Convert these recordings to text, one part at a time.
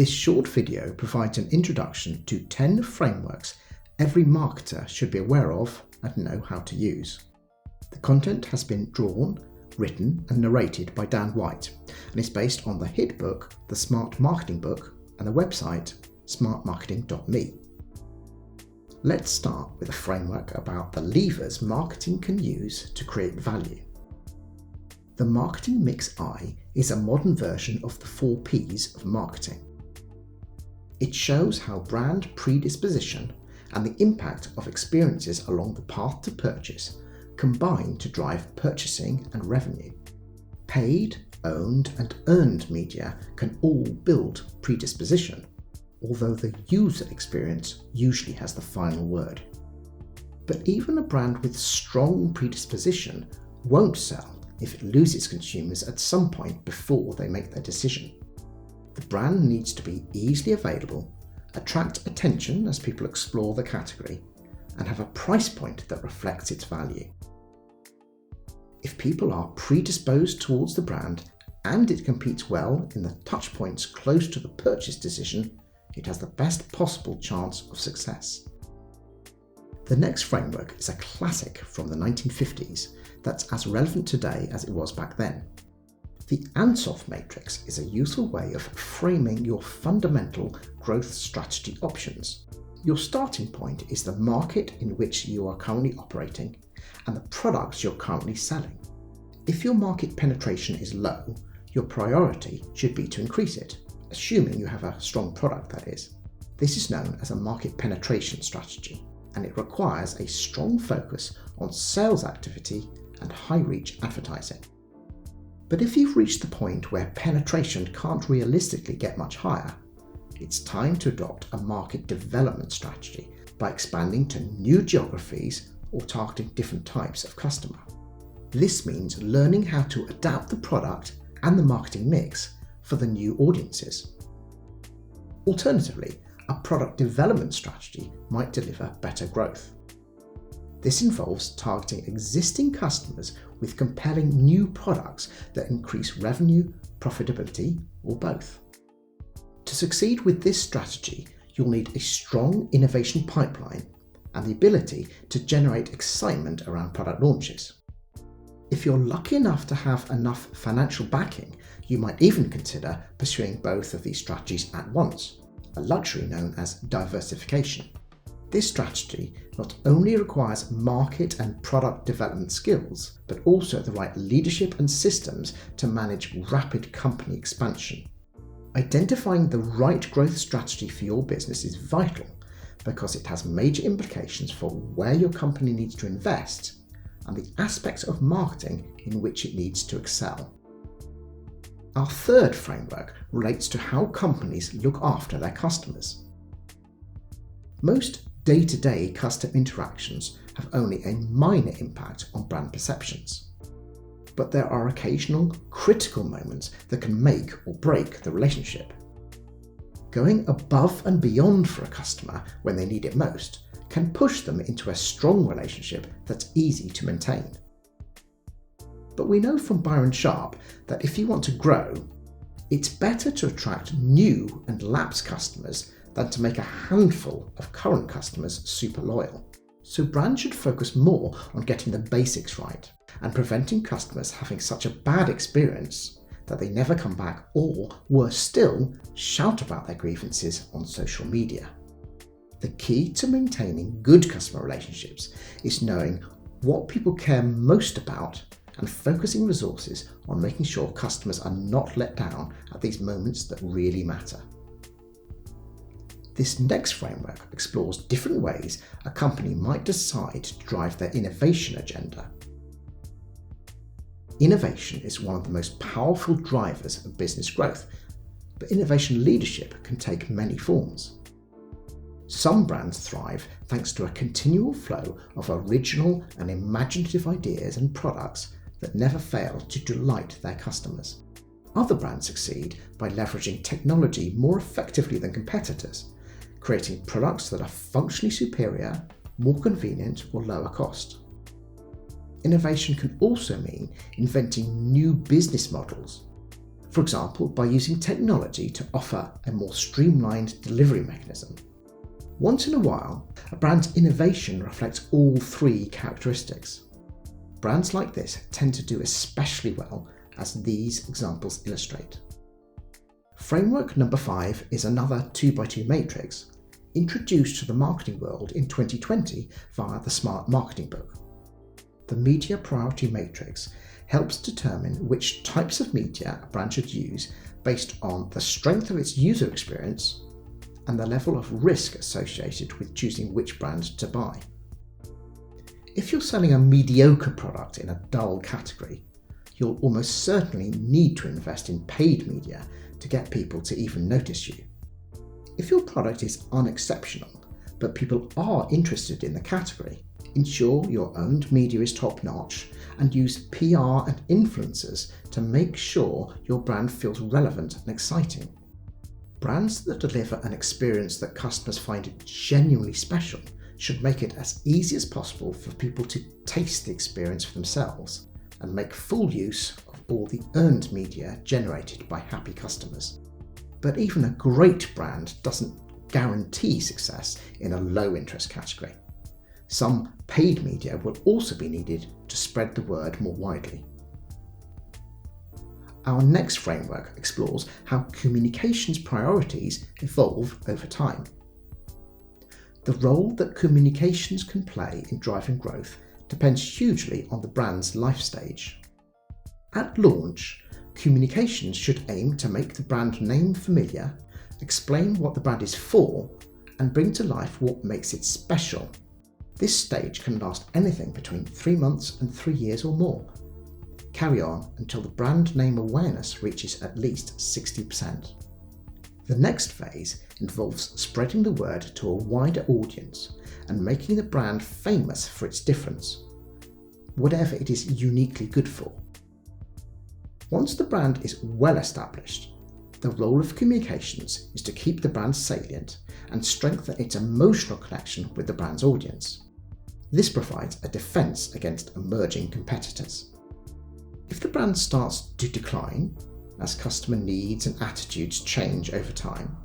This short video provides an introduction to 10 frameworks every marketer should be aware of and know how to use. The content has been drawn, written and narrated by Dan White and is based on the hit book, The Smart Marketing Book, and the website smartmarketing.me. Let's start with a framework about the levers marketing can use to create value. The Marketing Mix I is a modern version of the 4 Ps of marketing. It shows how brand predisposition and the impact of experiences along the path to purchase combine to drive purchasing and revenue. Paid, owned and earned media can all build predisposition, although the user experience usually has the final word. But even a brand with strong predisposition won't sell if it loses consumers at some point before they make their decision. The brand needs to be easily available, attract attention as people explore the category, and have a price point that reflects its value. If people are predisposed towards the brand and it competes well in the touch points close to the purchase decision, it has the best possible chance of success. The next framework is a classic from the 1950s that's as relevant today as it was back then. The ANSOFF matrix is a useful way of framing your fundamental growth strategy options. Your starting point is the market in which you are currently operating and the products you're currently selling. If your market penetration is low, your priority should be to increase it, assuming you have a strong product, that is. This is known as a market penetration strategy, and it requires a strong focus on sales activity and high-reach advertising. But if you've reached the point where penetration can't realistically get much higher, it's time to adopt a market development strategy by expanding to new geographies or targeting different types of customer. This means learning how to adapt the product and the marketing mix for the new audiences. Alternatively, a product development strategy might deliver better growth. This involves targeting existing customers with compelling new products that increase revenue, profitability, or both. To succeed with this strategy, you'll need a strong innovation pipeline and the ability to generate excitement around product launches. If you're lucky enough to have enough financial backing, you might even consider pursuing both of these strategies at once, a luxury known as diversification. This strategy not only requires market and product development skills, but also the right leadership and systems to manage rapid company expansion. Identifying the right growth strategy for your business is vital because it has major implications for where your company needs to invest and the aspects of marketing in which it needs to excel. Our third framework relates to how companies look after their customers. Most day-to-day customer interactions have only a minor impact on brand perceptions. But there are occasional critical moments that can make or break the relationship. Going above and beyond for a customer when they need it most can push them into a strong relationship that's easy to maintain. But we know from Byron Sharp that if you want to grow, it's better to attract new and lapsed customers than to make a handful of current customers super loyal. So brands should focus more on getting the basics right and preventing customers having such a bad experience that they never come back or, worse still, shout about their grievances on social media. The key to maintaining good customer relationships is knowing what people care most about and focusing resources on making sure customers are not let down at these moments that really matter. This next framework explores different ways a company might decide to drive their innovation agenda. Innovation is one of the most powerful drivers of business growth, but innovation leadership can take many forms. Some brands thrive thanks to a continual flow of original and imaginative ideas and products that never fail to delight their customers. Other brands succeed by leveraging technology more effectively than competitors, creating products that are functionally superior, more convenient, or lower cost. Innovation can also mean inventing new business models. for example by using technology to offer a more streamlined delivery mechanism. Once in a while, a brand's innovation reflects all three characteristics. Brands like this tend to do especially well, as these examples illustrate. Framework number 5 is another 2x2 matrix, introduced to the marketing world in 2020 via the Smart Marketing book. The media priority matrix helps determine which types of media a brand should use based on the strength of its user experience and the level of risk associated with choosing which brand to buy. If you're selling a mediocre product in a dull category, you'll almost certainly need to invest in paid media to get people to even notice you. If your product is unexceptional, but people are interested in the category, ensure your owned media is top-notch and use PR and influencers to make sure your brand feels relevant and exciting. Brands that deliver an experience that customers find genuinely special should make it as easy as possible for people to taste the experience for themselves and make full use of all the earned media generated by happy customers. But even a great brand doesn't guarantee success in a low-interest category. Some paid media will also be needed to spread the word more widely. Our next framework explores how communications priorities evolve over time. The role that communications can play in driving growth depends hugely on the brand's life stage. At launch, communications should aim to make the brand name familiar, explain what the brand is for, and bring to life what makes it special. This stage can last anything between 3 months and 3 years or more. Carry on until the brand name awareness reaches at least 60%. The next phase involves spreading the word to a wider audience and making the brand famous for its difference, whatever it is uniquely good for. Once the brand is well established, the role of communications is to keep the brand salient and strengthen its emotional connection with the brand's audience. This provides a defense against emerging competitors. If the brand starts to decline, as customer needs and attitudes change over time,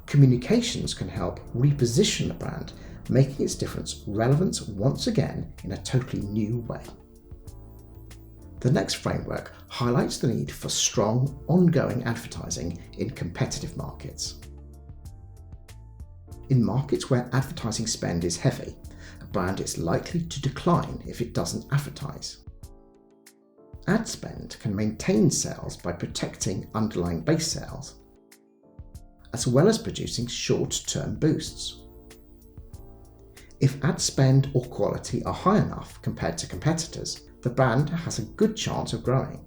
communications can help reposition the brand, making its difference relevant once again in a totally new way. The next framework highlights the need for strong, ongoing advertising in competitive markets. In markets where advertising spend is heavy, a brand is likely to decline if it doesn't advertise. Ad spend can maintain sales by protecting underlying base sales, as well as producing short-term boosts. If ad spend or quality are high enough compared to competitors, the brand has a good chance of growing.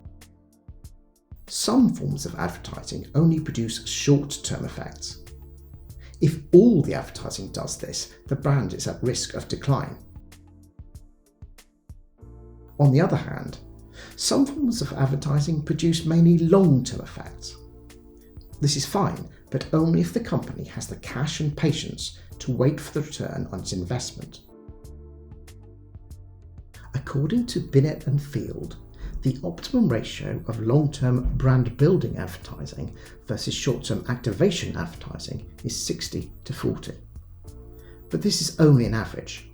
Some forms of advertising only produce short-term effects. If all the advertising does this, the brand is at risk of decline. On the other hand, some forms of advertising produce mainly long-term effects. This is fine, but only if the company has the cash and patience to wait for the return on its investment. According to Binet and Field, the optimum ratio of long-term brand-building advertising versus short-term activation advertising is 60-40. But this is only an average.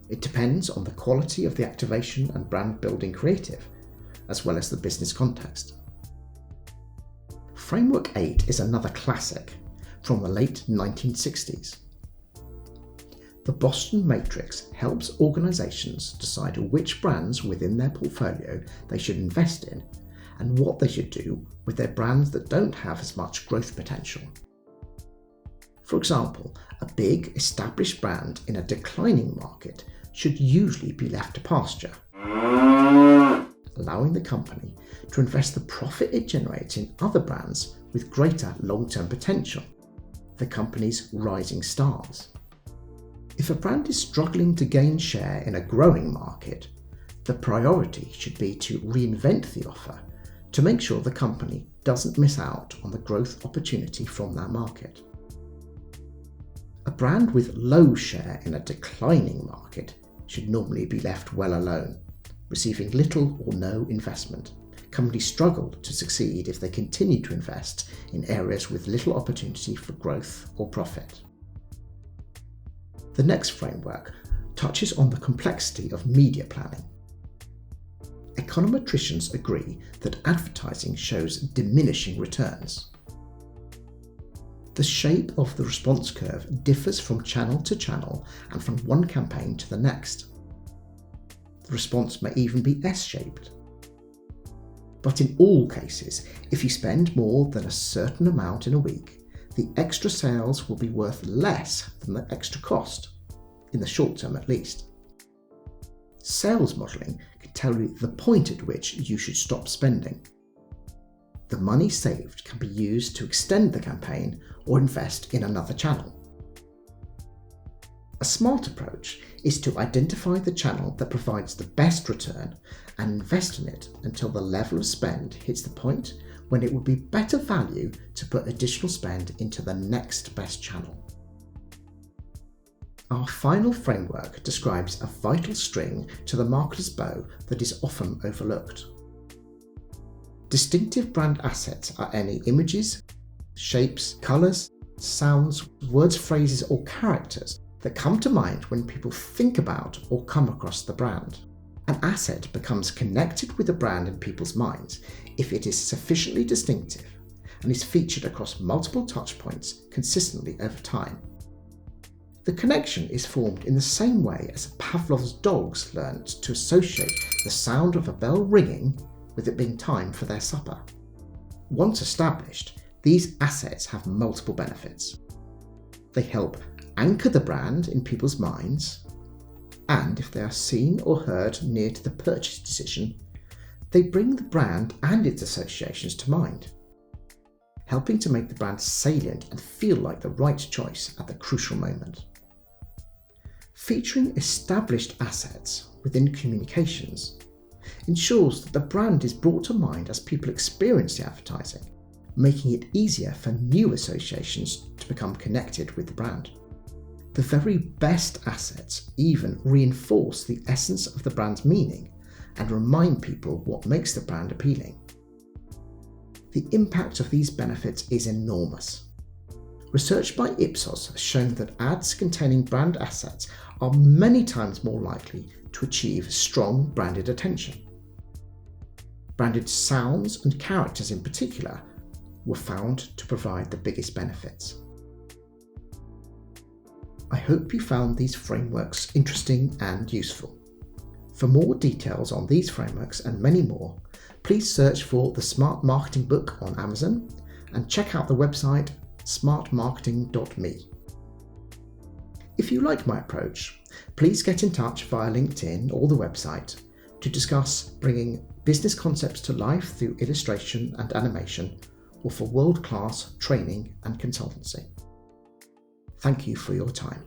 It depends on the quality of the activation and brand-building creative, as well as the business context. Framework 8 is another classic from the late 1960s. The Boston Matrix helps organizations decide which brands within their portfolio they should invest in and what they should do with their brands that don't have as much growth potential. For example, a big established brand in a declining market should usually be left to pasture, allowing the company to invest the profit it generates in other brands with greater long-term potential, the company's rising stars. If a brand is struggling to gain share in a growing market, the priority should be to reinvent the offer to make sure the company doesn't miss out on the growth opportunity from that market. A brand with low share in a declining market should normally be left well alone, receiving little or no investment, companies struggle to succeed if they continue to invest in areas with little opportunity for growth or profit. The next framework touches on the complexity of media planning. Econometricians agree that advertising shows diminishing returns. The shape of the response curve differs from channel to channel and from one campaign to the next. The response may even be S-shaped. But in all cases, if you spend more than a certain amount in a week, the extra sales will be worth less than the extra cost, in the short term at least. Sales modelling can tell you the point at which you should stop spending. The money saved can be used to extend the campaign or invest in another channel. A smart approach is to identify the channel that provides the best return and invest in it until the level of spend hits the point when it would be better value to put additional spend into the next best channel. Our final framework describes a vital string to the marketer's bow that is often overlooked. Distinctive brand assets are any images, shapes, colours, sounds, words, phrases or characters that come to mind when people think about or come across the brand. An asset becomes connected with the brand in people's minds if it is sufficiently distinctive and is featured across multiple touchpoints consistently over time. The connection is formed in the same way as Pavlov's dogs learnt to associate the sound of a bell ringing with it being time for their supper. Once established, these assets have multiple benefits. They help anchor the brand in people's minds, and if they are seen or heard near to the purchase decision, they bring the brand and its associations to mind, helping to make the brand salient and feel like the right choice at the crucial moment. Featuring established assets within communications ensures that the brand is brought to mind as people experience the advertising, making it easier for new associations to become connected with the brand. The very best assets even reinforce the essence of the brand's meaning and remind people what makes the brand appealing. The impact of these benefits is enormous. Research by Ipsos has shown that ads containing brand assets are many times more likely to achieve strong branded attention. Branded sounds and characters in particular were found to provide the biggest benefits. I hope you found these frameworks interesting and useful. For more details on these frameworks and many more, please search for the Smart Marketing book on Amazon and check out the website smartmarketing.me. If you like my approach, please get in touch via LinkedIn or the website to discuss bringing business concepts to life through illustration and animation, or for world-class training and consultancy. Thank you for your time.